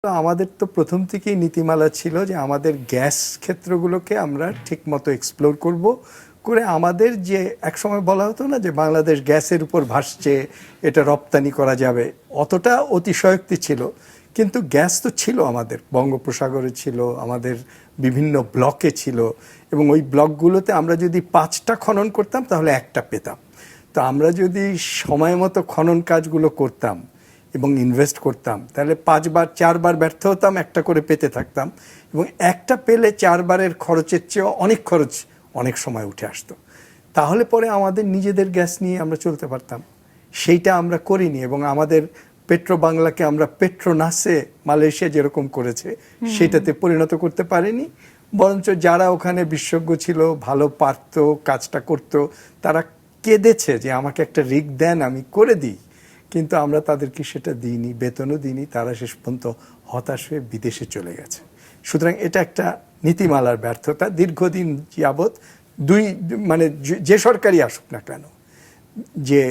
তো আমাদের তো প্রথম থেকেই নীতিমালা ছিল যে আমাদের গ্যাস ক্ষেত্রগুলোকে আমরা ঠিকমতো এক্সপ্লোর করব, করে আমাদের যে একসময় বলা হতো না যে বাংলাদেশ গ্যাসের উপর ভাসছে, এটা রপ্তানি করা যাবে, অতটা অতিশয়োক্তি ছিল। কিন্তু গ্যাস তো ছিল, আমাদের বঙ্গোপসাগরে ছিল, আমাদের বিভিন্ন ব্লকে ছিল, এবং ওই ব্লকগুলোতে আমরা যদি 5টা খনন করতাম তাহলে একটা পেতাম। তো আমরা যদি সময় মতো খনন কাজগুলো করতাম এবং ইনভেস্ট করতাম, তাহলে 4বার ব্যর্থ হতাম, একটা করে পেতে থাকতাম, এবং একটা পেলে 4বারের খরচের চেয়েও অনেক খরচ অনেক সময় উঠে আসতো। তাহলে পরে আমাদের নিজেদের গ্যাস নিয়ে আমরা চলতে পারতাম। সেইটা আমরা করিনি, এবং আমাদের পেট্রো বাংলাকে আমরা পেট্রোনাসে মালয়েশিয়া যেরকম করেছে সেটাতে পরিণত করতে পারিনি। বরঞ্চ যারা ওখানে বিশেষজ্ঞ ছিল, ভালো পারত, কাজটা করত, তারা কেঁদেছে যে আমাকে একটা রিগ দেন, আমি করে দিই। কিন্তু আমরা তাদেরকে সেটা দিইনি, বেতনও দিইনি। তারা শেষ পর্যন্ত হতাশ হয়ে বিদেশে চলে গেছে। সুতরাং এটা একটা নীতিমালার ব্যর্থতা। দীর্ঘদিন যাবৎ মানে যে সরকারই আসুক না কেন, যে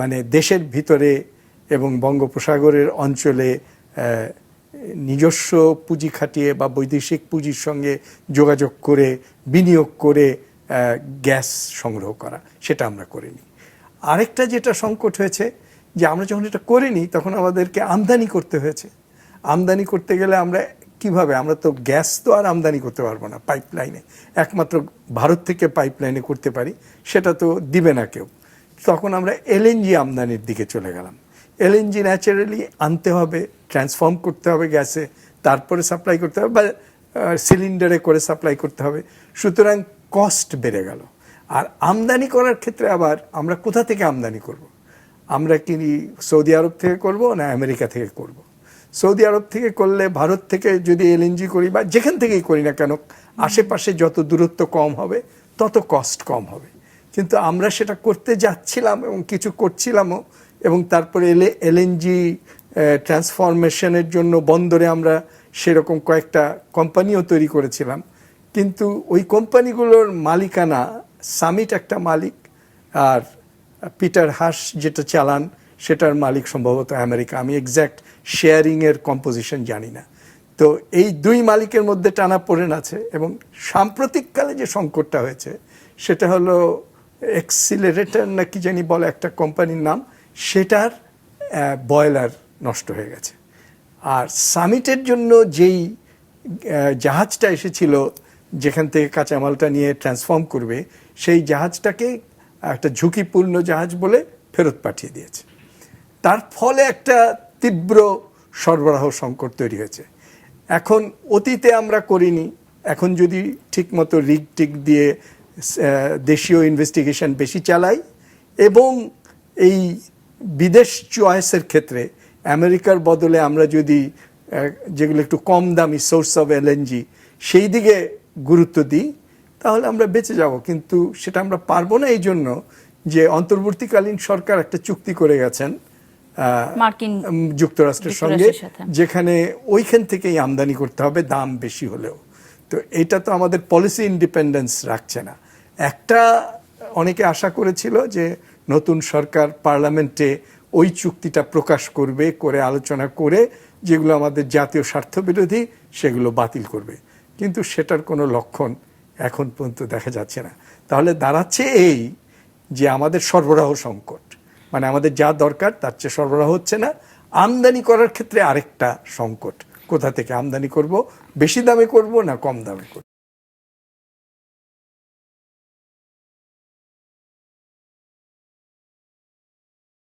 মানে দেশের ভিতরে এবং বঙ্গোপসাগরের অঞ্চলে নিজস্ব পুঁজি খাটিয়ে বা বৈদেশিক পুঁজির সঙ্গে যোগাযোগ করে বিনিয়োগ করে গ্যাস সংগ্রহ করা, সেটা আমরা করিনি। আরেকটা যেটা সংকট হয়েছে, যে আমরা যখন এটা করিনি তখন আমাদেরকে আমদানি করতে হয়েছে। আমদানি করতে গেলে আমরা কিভাবে, আমরা তো গ্যাস তো আর আমদানি করতে পারবো না পাইপলাইনে, একমাত্র ভারত থেকে পাইপলাইনে করতে পারি, সেটা তো দিবে না কেউ। তখন আমরা এলএনজি আমদানির দিকে চলে গেলাম। এলএনজি ন্যাচারালি আনতে হবে, ট্রান্সফর্ম করতে হবে গ্যাসে, তারপরে সাপ্লাই করতে হবে, বা সিলিন্ডারে করে সাপ্লাই করতে হবে। সুতরাং কস্ট বেড়ে গেল। আর আমদানি করার ক্ষেত্রে আবার আমরা কোথা থেকে আমদানি করব? আমরা কি সৌদি আরব থেকে করব না আমেরিকা থেকে করব? সৌদি আরব থেকে করলে, ভারত থেকে যদি এলএনজি করি বা যেখান থেকেই করি না কেন, আশেপাশে যত দূরত্ব কম হবে তত কস্ট কম হবে। কিন্তু আমরা সেটা করতে যাচ্ছিলাম এবং কিছু করছিলামও, এবং তারপরে এলএনজি ট্রান্সফরমেশনের জন্য বন্দরে আমরা সেরকম কয়েকটা কোম্পানিও তৈরি করেছিলাম। কিন্তু ওই কোম্পানিগুলোর মালিকানা, সামিট একটা মালিক, আর পিটার হাস যেটা চালান সেটার মালিক সম্ভবত আমেরিকা। আমি এক্স্যাক্ট শেয়ারিংয়ের কম্পোজিশন জানি না। তো এই দুই মালিকের মধ্যে টানাপোড়েন আছে। এবং সাম্প্রতিককালে যে সংকটটা হয়েছে সেটা হলো এক্সিলারেটর না কি জানি বলে একটা কোম্পানির নাম, সেটার বয়লার নষ্ট হয়ে গেছে। আর সামিটের জন্য যেই জাহাজটা এসেছিল যেখান থেকে কাঁচামালটা নিয়ে ট্রান্সফর্ম করবে, সেই জাহাজটাকে একটা ঝুঁকিপূর্ণ জাহাজ বলে ফেরত পাঠিয়ে দিয়েছে। তার ফলে একটা তীব্র সরবরাহ সংকট তৈরি হয়েছে। এখন অতীতে আমরা করিনি, এখন যদি ঠিকমতো রিগ টিক দিয়ে দেশীয় ইনভেস্টিগেশন বেশি চালাই, এবং এই বিদেশ চয়েসের ক্ষেত্রে আমেরিকার বদলে আমরা যদি যেগুলো একটু কম দামি সোর্স অফ এলএনজি সেই দিকে গুরুত্ব দিই, তাহলে আমরা বেঁচে যাব। কিন্তু সেটা আমরা পারবো না, এই জন্য যে অন্তর্বর্তীকালীন সরকার একটা চুক্তি করে গেছেন মার্কিন যুক্তরাষ্ট্রের সঙ্গে, যেখানে ওইখান থেকেই আমদানি করতে হবে, দাম বেশি হলেও। তো এটা তো আমাদের পলিসি ইন্ডিপেন্ডেন্স রাখছে না। একটা অনেকে আশা করেছিল যে নতুন সরকার পার্লামেন্টে ওই চুক্তিটা প্রকাশ করবে, করে আলোচনা করে যেগুলো আমাদের জাতীয় স্বার্থ বিরোধী সেগুলো বাতিল করবে। কিন্তু সেটার কোনো লক্ষণ এখন পর্যন্ত দেখা যাচ্ছে না। তাহলে দাঁড়াচ্ছে এই যে আমাদের সরবরাহ সংকট, মানে আমাদের যা দরকার তার চেয়ে সরবরাহ হচ্ছে না। আমদানি করার ক্ষেত্রে আরেকটা সংকট, কোথা থেকে আমদানি করব, বেশি দামে করব না কম দামে করব।